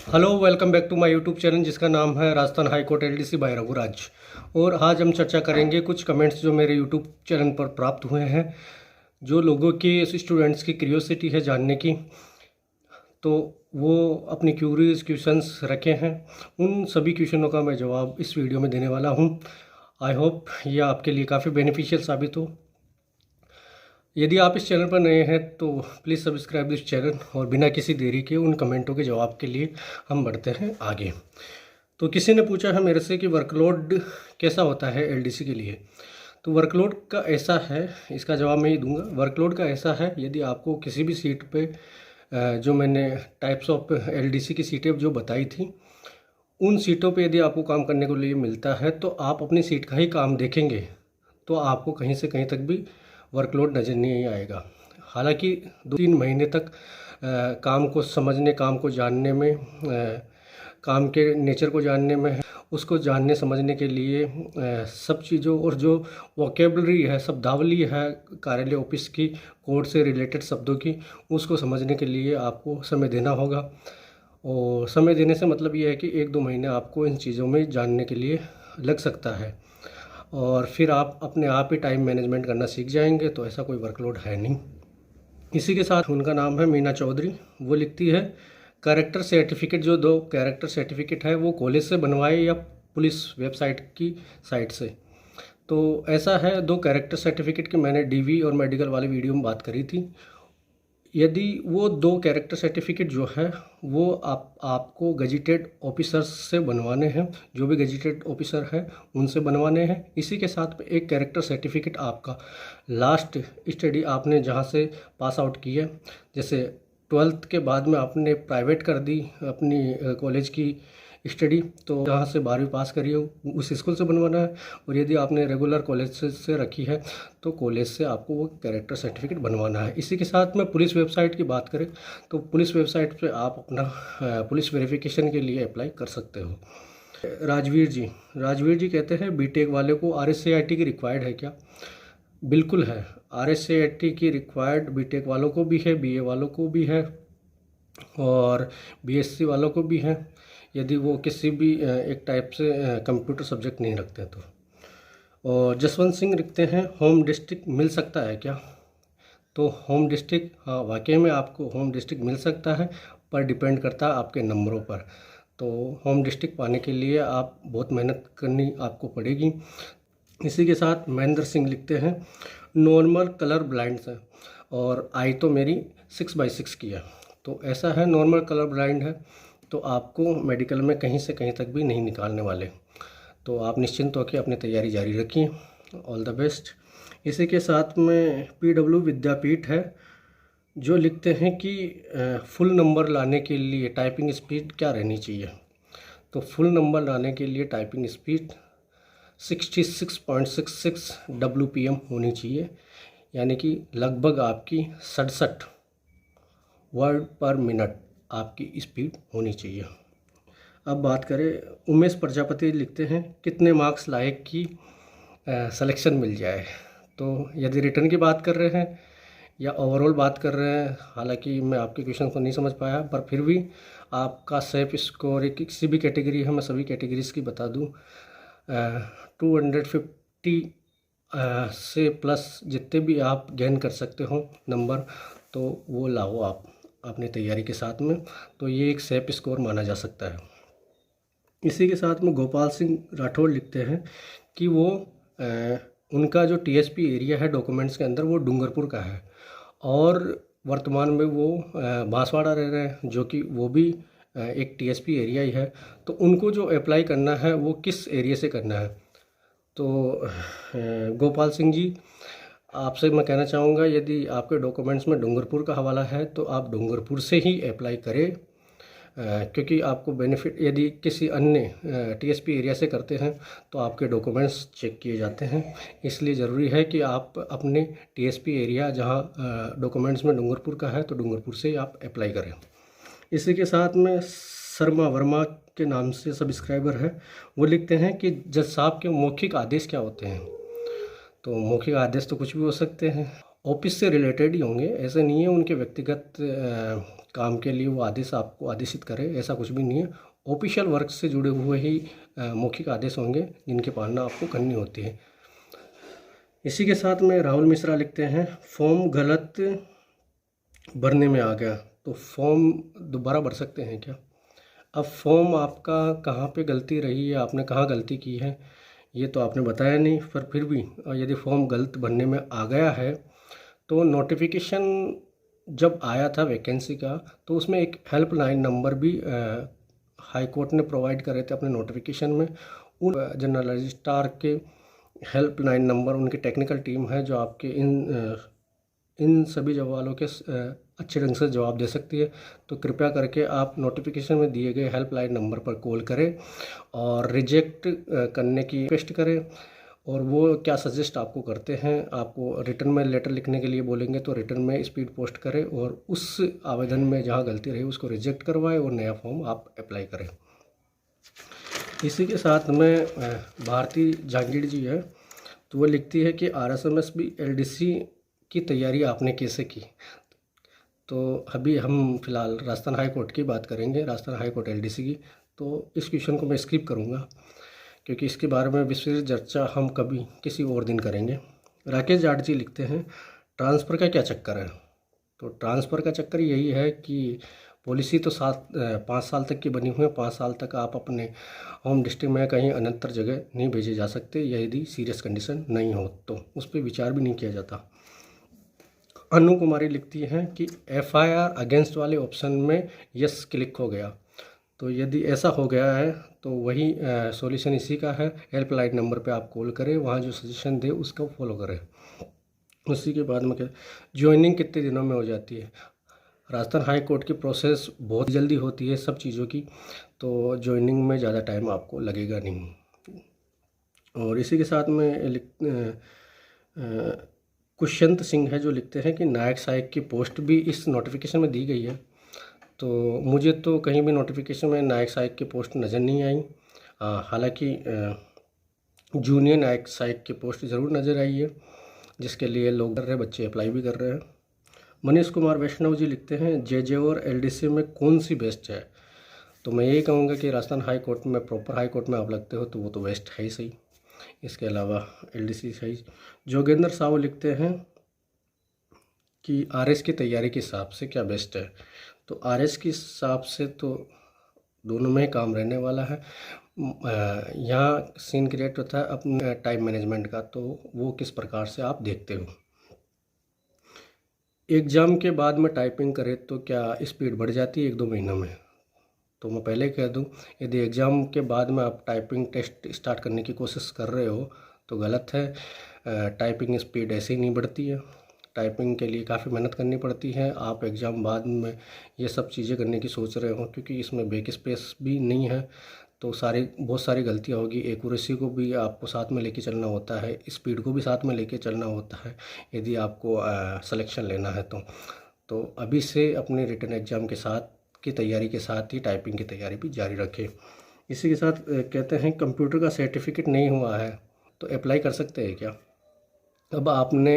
Hello, welcome back to my YouTube channel जिसका नाम है Rajasthan high court LDC by Raghuraj. और आज हम चर्चा करेंगे कुछ कमेंट्स जो मेरे यूट्यूब चैनल पर प्राप्त हुए हैं, जो लोगों की स्टूडेंट्स की क्यूरियोसिटी है जानने की। तो वो अपनी क्यूरीज क्वेश्चंस रखे हैं, उन सभी क्वेश्चनों का मैं जवाब इस वीडियो में देने वाला हूँ। आई होप ये आपके लिए काफ़ी बेनिफिशियल साबित हो। यदि आप इस चैनल पर नए हैं तो प्लीज़ सब्सक्राइब दिस चैनल, और बिना किसी देरी के उन कमेंटों के जवाब के लिए हम बढ़ते हैं आगे। तो किसी ने पूछा है मेरे से कि वर्कलोड कैसा होता है एलडीसी के लिए। तो वर्कलोड का ऐसा है, इसका जवाब मैं ही दूंगा। वर्कलोड का ऐसा है, यदि आपको किसी भी सीट पे जो मैंने टाइप्स ऑफ एलडीसी की सीटें जो बताई थी, उन सीटों पे यदि आपको काम करने के लिए मिलता है तो आप अपनी सीट का ही काम देखेंगे, तो आपको कहीं से कहीं तक भी वर्कलोड नज़र नहीं आएगा। हालांकि 2-3 महीने तक काम को समझने, काम को जानने में, काम के नेचर को जानने में, उसको जानने समझने के लिए सब चीज़ों और जो वोकेबलरी है, शब्दावली है कार्यालय ऑफिस की, कोड से रिलेटेड शब्दों की, उसको समझने के लिए आपको समय देना होगा। और समय देने से मतलब ये है कि 1-2 महीने आपको इन चीज़ों में जानने के लिए लग सकता है, और फिर आप अपने आप ही टाइम मैनेजमेंट करना सीख जाएंगे। तो ऐसा कोई वर्कलोड है नहीं। इसी के साथ उनका नाम है मीना चौधरी। वो लिखती है कैरेक्टर सर्टिफिकेट, जो 2 कैरेक्टर सर्टिफिकेट है वो कॉलेज से बनवाए या पुलिस वेबसाइट की साइट से। तो ऐसा है, 2 कैरेक्टर सर्टिफिकेट की मैंने डीवी और मेडिकल वाली वीडियो में बात करी थी। यदि वो 2 कैरेक्टर सर्टिफिकेट जो है वो आपको गजिटेड ऑफिसर्स से बनवाने हैं, जो भी गजिटेड ऑफिसर है उनसे बनवाने हैं। इसी के साथ में एक कैरेक्टर सर्टिफिकेट आपका लास्ट स्टडी आपने जहाँ से पास आउट की है, जैसे 12th के बाद में आपने प्राइवेट कर दी अपनी कॉलेज की स्टडी, तो जहाँ से 12वीं पास करी हो उस स्कूल से बनवाना है। और यदि आपने रेगुलर कॉलेज से रखी है तो कॉलेज से आपको वो कैरेक्टर सर्टिफिकेट बनवाना है। इसी के साथ में पुलिस वेबसाइट की बात करें तो पुलिस वेबसाइट पे आप अपना पुलिस वेरिफिकेशन के लिए अप्लाई कर सकते हो। राजवीर जी कहते हैं बीटेक वाले को RSCIT की रिक्वायर्ड है क्या? बिल्कुल है, RSCIT की रिक्वायर्ड बीटेक वालों को भी है, BA वालों को भी है, और BSc वालों को भी है, यदि वो किसी भी एक टाइप से कंप्यूटर सब्जेक्ट नहीं रखते तो। और जसवंत सिंह लिखते हैं होम डिस्ट्रिक्ट मिल सकता है क्या? तो होम डिस्ट्रिक्ट, हाँ वाकई में आपको होम डिस्ट्रिक्ट मिल सकता है, पर डिपेंड करता है आपके नंबरों पर। तो होम डिस्ट्रिक्ट पाने के लिए आप बहुत मेहनत करनी आपको पड़ेगी। इसी के साथ महेंद्र सिंह लिखते हैं नॉर्मल कलर ब्लाइंड्स है, और आई तो मेरी 6/6 की है। तो ऐसा है, नॉर्मल कलर ब्लाइंड है तो आपको मेडिकल में कहीं से कहीं तक भी नहीं निकालने वाले। तो आप निश्चिंत होकर अपनी तैयारी जारी रखिए। All the best. इसी के साथ में PW विद्यापीठ है, जो लिखते हैं कि फुल नंबर लाने के लिए टाइपिंग स्पीड क्या रहनी चाहिए? तो फुल नंबर लाने के लिए टाइपिंग स्पीड 66.66 WPM होनी चाहिए, यानी कि लगभग आपकी 67 वर्ड पर मिनट आपकी स्पीड होनी चाहिए। अब बात करें, उमेश प्रजापति लिखते हैं कितने मार्क्स लायक की सिलेक्शन मिल जाए? तो यदि रिटर्न की बात कर रहे हैं या ओवरऑल बात कर रहे हैं, हालांकि मैं आपके क्वेश्चन को नहीं समझ पाया, पर फिर भी आपका सेफ स्कोर किसी भी कैटेगरी है, मैं सभी कैटेगरीज की बता दूं, 250 से प्लस जितने भी आप गेन कर सकते हो नंबर, तो वो लाओ आप अपनी तैयारी के साथ में। तो ये एक सेफ स्कोर माना जा सकता है। इसी के साथ में गोपाल सिंह राठौड़ लिखते हैं कि वो उनका जो TSP एरिया है डॉक्यूमेंट्स के अंदर वो डूंगरपुर का है, और वर्तमान में वो बांसवाड़ा रह रहे हैं, जो कि वो भी एक TSP एरिया ही है। तो उनको जो अप्लाई करना है वो किस एरिया से करना है? तो गोपाल सिंह जी, आपसे मैं कहना चाहूँगा, यदि आपके डॉक्यूमेंट्स में डूंगरपुर का हवाला है तो आप डूंगरपुर से ही अप्लाई करें, क्योंकि आपको बेनिफिट, यदि किसी अन्य TSP एरिया से करते हैं तो आपके डॉक्यूमेंट्स चेक किए जाते हैं। इसलिए ज़रूरी है कि आप अपने TSP एरिया जहां डॉक्यूमेंट्स में डूंगरपुर का है तो डूंगरपुर से आप अप्लाई करें। इसी के साथ में शर्मा वर्मा के नाम से सब्सक्राइबर है, वो लिखते हैं कि जज साहब के मौखिक आदेश क्या होते हैं? तो मौखिक आदेश तो कुछ भी हो सकते हैं, ऑफिस से रिलेटेड ही होंगे, ऐसे नहीं है उनके व्यक्तिगत काम के लिए वो आदेश आपको आदेशित करे, ऐसा कुछ भी नहीं है। ऑफिशियल वर्क से जुड़े हुए ही मौखिक आदेश होंगे जिनकी पालना आपको करनी होती है। इसी के साथ में राहुल मिश्रा लिखते हैं, फॉर्म गलत भरने में आ गया, तो फॉर्म दोबारा भर सकते हैं क्या? अब फॉर्म आपका कहाँ पे गलती रही है, आपने कहाँ गलती की है, ये तो आपने बताया नहीं, पर फिर भी यदि फॉर्म गलत भरने में आ गया है तो नोटिफिकेशन जब आया था वैकेंसी का, तो उसमें एक हेल्पलाइन नंबर भी हाई कोर्ट ने प्रोवाइड करे थे अपने नोटिफिकेशन में। उन जनरल रजिस्ट्रार के हेल्पलाइन नंबर, उनकी टेक्निकल टीम है जो आपके इन सभी सवालों के अच्छे ढंग से जवाब दे सकती है। तो कृपया करके आप नोटिफिकेशन में दिए गए हेल्पलाइन नंबर पर कॉल करें और रिजेक्ट करने की रिक्वेस्ट करें। और वो क्या सजेस्ट आपको करते हैं, आपको रिटर्न में लेटर लिखने के लिए बोलेंगे तो रिटर्न में स्पीड पोस्ट करें और उस आवेदन में जहाँ गलती रही उसको रिजेक्ट करवाएं और नया फॉर्म आप अप्लाई करें। इसी के साथ में भारती जहांगीर जी है, तो वो लिखती है कि RSMSB LDC की तैयारी आपने कैसे की। तो अभी हम फिलहाल राजस्थान हाई कोर्ट की बात करेंगे, राजस्थान हाई कोर्ट LDC की। तो इस क्वेश्चन को मैं स्किप करूँगा क्योंकि इसके बारे में विस्तृत चर्चा हम कभी किसी और दिन करेंगे। राकेश जाट जी लिखते हैं, ट्रांसफ़र का क्या चक्कर है। तो ट्रांसफ़र का चक्कर यही है कि पॉलिसी तो 5 साल तक की बनी हुई है। 5 साल तक आप अपने होम डिस्ट्रिक्ट में कहीं अन्यत्र जगह नहीं भेजे जा सकते, यदि सीरियस कंडीशन नहीं हो तो उस पर विचार भी नहीं किया जाता। अनु कुमारी लिखती हैं कि FIR अगेंस्ट वाले ऑप्शन में यस क्लिक हो गया। तो यदि ऐसा हो गया है तो वही सॉल्यूशन इसी का है, हेल्पलाइन नंबर पे आप कॉल करें, वहाँ जो सजेशन दे उसको फॉलो करें। उसी के बाद में क्या, ज्वाइनिंग कितने दिनों में हो जाती है। राजस्थान हाई कोर्ट की प्रोसेस बहुत जल्दी होती है सब चीज़ों की, तो ज्वाइनिंग में ज़्यादा टाइम आपको लगेगा नहीं। और इसी के साथ में कुष्यंत सिंह है जो लिखते हैं कि नायक सहायक की पोस्ट भी इस नोटिफिकेशन में दी गई है। तो मुझे तो कहीं भी नोटिफिकेशन में नायक सहायक की पोस्ट नज़र नहीं आई। हालांकि जूनियर नायक सहायक की पोस्ट ज़रूर नज़र आई है, जिसके लिए लोग कर रहे हैं, बच्चे अप्लाई भी कर रहे हैं। मनीष कुमार वैष्णव जी लिखते हैं, JJ और LDC में कौन सी बेस्ट है। तो मैं यही कहूँगा कि राजस्थान हाई कोर्ट में, प्रॉपर हाई कोर्ट में आप लगते हो तो वो तो बेस्ट है ही सही, इसके अलावा LDC सही। जोगेंद्र साहू लिखते हैं कि RS की तैयारी के हिसाब से क्या बेस्ट है। तो RS के हिसाब से तो दोनों में ही काम रहने वाला है। यहाँ सीन क्रिएट होता है अपने टाइम मैनेजमेंट का, तो वो किस प्रकार से आप देखते हो। एग्ज़ाम के बाद में टाइपिंग करें तो क्या स्पीड बढ़ जाती है 1-2 महीनों में। तो मैं पहले कह दूं, यदि एग्ज़ाम के बाद में आप टाइपिंग टेस्ट स्टार्ट करने की कोशिश कर रहे हो तो गलत है। टाइपिंग स्पीड ऐसे ही नहीं बढ़ती है, टाइपिंग के लिए काफ़ी मेहनत करनी पड़ती है। आप एग्ज़ाम बाद में ये सब चीज़ें करने की सोच रहे हो क्योंकि इसमें बैक स्पेस भी नहीं है, तो बहुत सारी गलतियाँ होगी। एक्यूरेसी को भी आपको साथ में लेके चलना होता है, स्पीड को भी साथ में लेके चलना होता है यदि आपको सिलेक्शन लेना है तो अभी से अपने रिटन एग्ज़ाम के साथ की तैयारी के साथ ही टाइपिंग की तैयारी भी जारी रखें। इसी के साथ कहते हैं कंप्यूटर का सर्टिफिकेट नहीं हुआ है तो अप्लाई कर सकते हैं क्या। अब आपने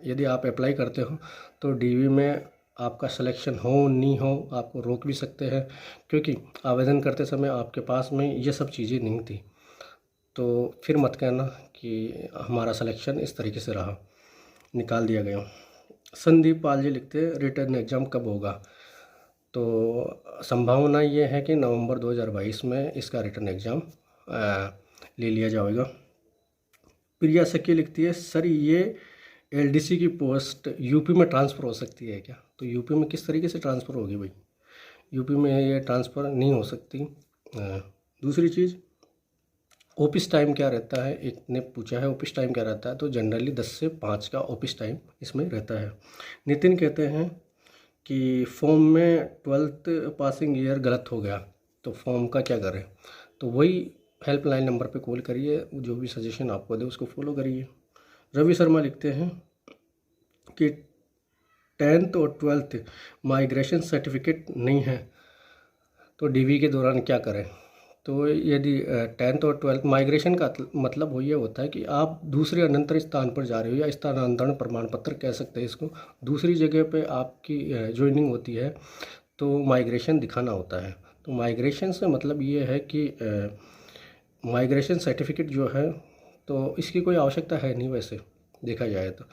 यदि आप अप्लाई करते हो तो DV में आपका सिलेक्शन हो नहीं हो आपको रोक भी सकते हैं, क्योंकि आवेदन करते समय आपके पास में ये सब चीज़ें नहीं थी। तो फिर मत कहना कि हमारा सिलेक्शन इस तरीके से रहा, निकाल दिया गया। संदीप पाल जी लिखते हैं, रिटर्न एग्ज़ाम कब होगा। तो संभावना ये है कि नवंबर 2022 में इसका रिटर्न एग्ज़ाम ले लिया जाएगा। प्रिया सखी लिखती है, सर ये LDC की पोस्ट यूपी में ट्रांसफ़र हो सकती है क्या। तो यूपी में किस तरीके से ट्रांसफ़र होगी भाई, यूपी में ये ट्रांसफ़र नहीं हो सकती। दूसरी चीज़, ऑफिस टाइम क्या रहता है, एक ने पूछा है ऑफिस टाइम क्या रहता है। तो जनरली 10 से 5 का ऑफिस टाइम इसमें रहता है। नितिन कहते हैं कि फॉर्म में 12th पासिंग ईयर गलत हो गया तो फॉर्म का क्या करें। तो वही हेल्पलाइन नंबर पे कॉल करिए, जो भी सजेशन आपको दे उसको फॉलो करिए। रवि शर्मा लिखते हैं कि 10th और 12th माइग्रेशन सर्टिफिकेट नहीं है तो DV के दौरान क्या करें। तो यदि 10th और 12th माइग्रेशन का मतलब वो ये होता है कि आप दूसरे अनंतर स्थान पर जा रहे हो, या स्थानांतरण प्रमाण पत्र कह सकते हैं इसको, दूसरी जगह पे आपकी ज्वाइनिंग होती है तो माइग्रेशन दिखाना होता है। तो माइग्रेशन से मतलब ये है कि माइग्रेशन सर्टिफिकेट जो है तो इसकी कोई आवश्यकता है नहीं वैसे देखा जाए तो।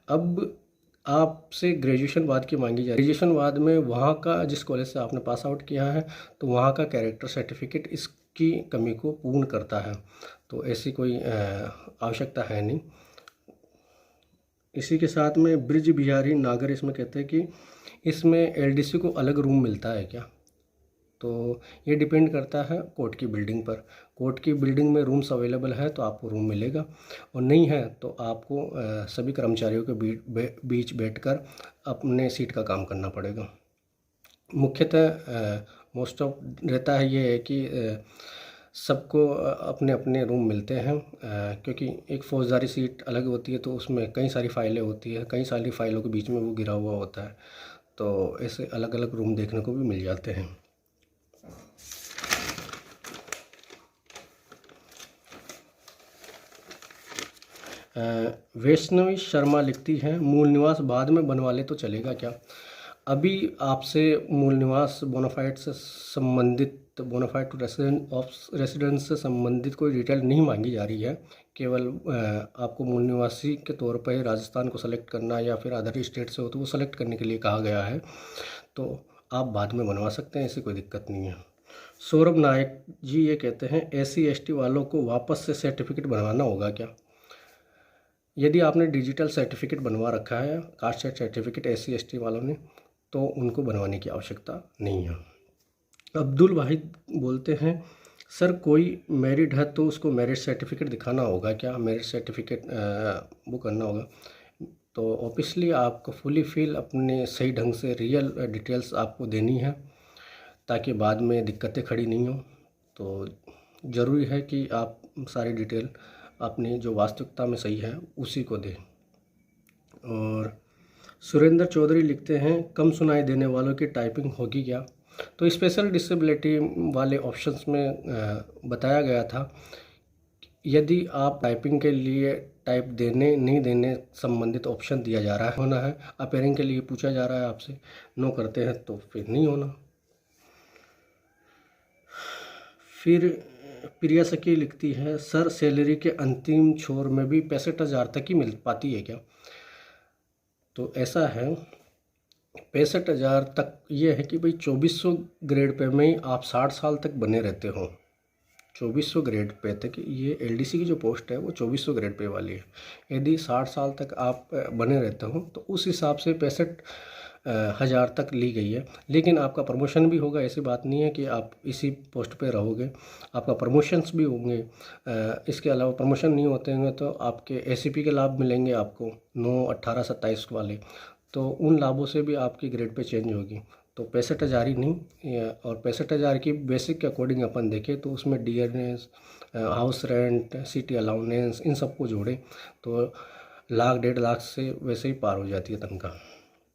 अब आपसे ग्रेजुएशन बाद की मांगी जा रही है। ग्रेजुएशन बाद में वहाँ का जिस कॉलेज से आपने पास आउट किया है तो वहाँ का कैरेक्टर सर्टिफिकेट इसकी कमी को पूर्ण करता है, तो ऐसी कोई आवश्यकता है नहीं। इसी के साथ में ब्रिज बिहारी नागर इसमें कहते हैं कि इसमें एलडीसी को अलग रूम मिलता है क्या, तो ये डिपेंड करता है कोर्ट की बिल्डिंग पर। कोर्ट की बिल्डिंग में रूम्स अवेलेबल है तो आपको रूम मिलेगा, और नहीं है तो आपको सभी कर्मचारियों के बीच बैठकर अपने सीट का काम करना पड़ेगा। मुख्यतः मोस्ट ऑफ रहता है ये है कि सबको अपने अपने रूम मिलते हैं, क्योंकि एक फौजदारी सीट अलग होती है तो उसमें कई सारी फाइलें होती है, कई सारी फाइलों के बीच में वो गिरा हुआ होता है, तो ऐसे अलग अलग रूम देखने को भी मिल जाते हैं। वैष्णवी शर्मा लिखती हैं, मूल निवास बाद में बनवा ले तो चलेगा क्या? अभी आपसे मूल निवास बोनाफाइड से संबंधित, बोनाफाइड टू रेसिडेंस से संबंधित कोई डिटेल नहीं मांगी जा रही है। केवल आपको मूल निवासी के तौर पर राजस्थान को सेलेक्ट करना या फिर अदर स्टेट से हो तो वो सेलेक्ट करने के लिए कहा गया है, तो आप बाद में बनवा सकते हैं, ऐसी कोई दिक्कत नहीं है। सौरभ नायक जी ये कहते हैं, SC/ST वालों को वापस से सर्टिफिकेट बनवाना होगा क्या? यदि आपने डिजिटल सर्टिफिकेट बनवा रखा है, कास्ट सर्टिफिकेट SC/ST वालों ने, तो उनको बनवाने की आवश्यकता नहीं है। अब्दुल वाहिद बोलते हैं, सर कोई मैरिड है तो उसको मैरिज सर्टिफिकेट दिखाना होगा क्या? मैरिज सर्टिफिकेट वो करना होगा, तो ऑब्वियसली आपको फुली फिल अपने सही ढंग से रियल डिटेल्स आपको देनी है ताकि बाद में दिक्कतें खड़ी नहीं हो। तो ज़रूरी है कि आप सारी डिटेल अपनी जो वास्तविकता में सही है उसी को दें। और सुरेंद्र चौधरी लिखते हैं, कम सुनाई देने वालों की टाइपिंग होगी क्या? तो स्पेशल डिसेबिलिटी वाले ऑप्शंस में बताया गया था, यदि आप टाइपिंग के लिए टाइप देने नहीं देने संबंधित ऑप्शन दिया जा रहा है, होना है। अपेयरिंग के लिए पूछा जा रहा है आपसे, नो करते हैं तो फिर नहीं होना। फिर प्रिया सखी लिखती है, सर सैलरी के अंतिम छोर में भी 65,000 तक ही मिल पाती है क्या? तो ऐसा है, 65,000 तक ये है कि भाई 2400 ग्रेड पे में ही आप 60 साल तक बने रहते हो। 2400 ग्रेड पे तक ये LDC की जो पोस्ट है वो 2400 ग्रेड पे वाली है। यदि 60 साल तक आप बने रहते हो तो उस हिसाब से 65,000 तक ली गई है। लेकिन आपका प्रमोशन भी होगा, ऐसी बात नहीं है कि आप इसी पोस्ट पे रहोगे, आपका प्रमोशंस भी होंगे। इसके अलावा प्रमोशन नहीं होते हैं तो आपके ACP के लाभ मिलेंगे आपको 9, 18, 27 वाले, तो उन लाभों से भी आपकी ग्रेड पे चेंज होगी। तो 65,000 ही नहीं, और 65,000 की बेसिक के अकॉर्डिंग अपन देखें तो उसमें DNS, house rent, city allowance, इन सबको जोड़ें तो 1,00,000 1.5 लाख से वैसे ही पार हो जाती है तनख्वाह।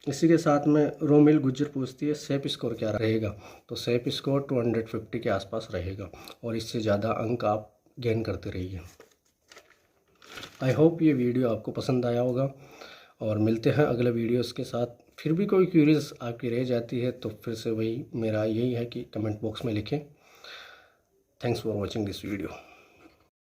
इसी के साथ में रोमिल गुज्जर पूछती है, सेप स्कोर क्या रहेगा? तो सेप स्कोर 250 के आसपास रहेगा, और इससे ज़्यादा अंक आप गेन करते रहिए। आई होप ये वीडियो आपको पसंद आया होगा, और मिलते हैं अगले वीडियोस के साथ। फिर भी कोई क्यूरीज आपकी रह जाती है तो फिर से वही मेरा यही है कि कमेंट बॉक्स में लिखें। Thanks for watching this video.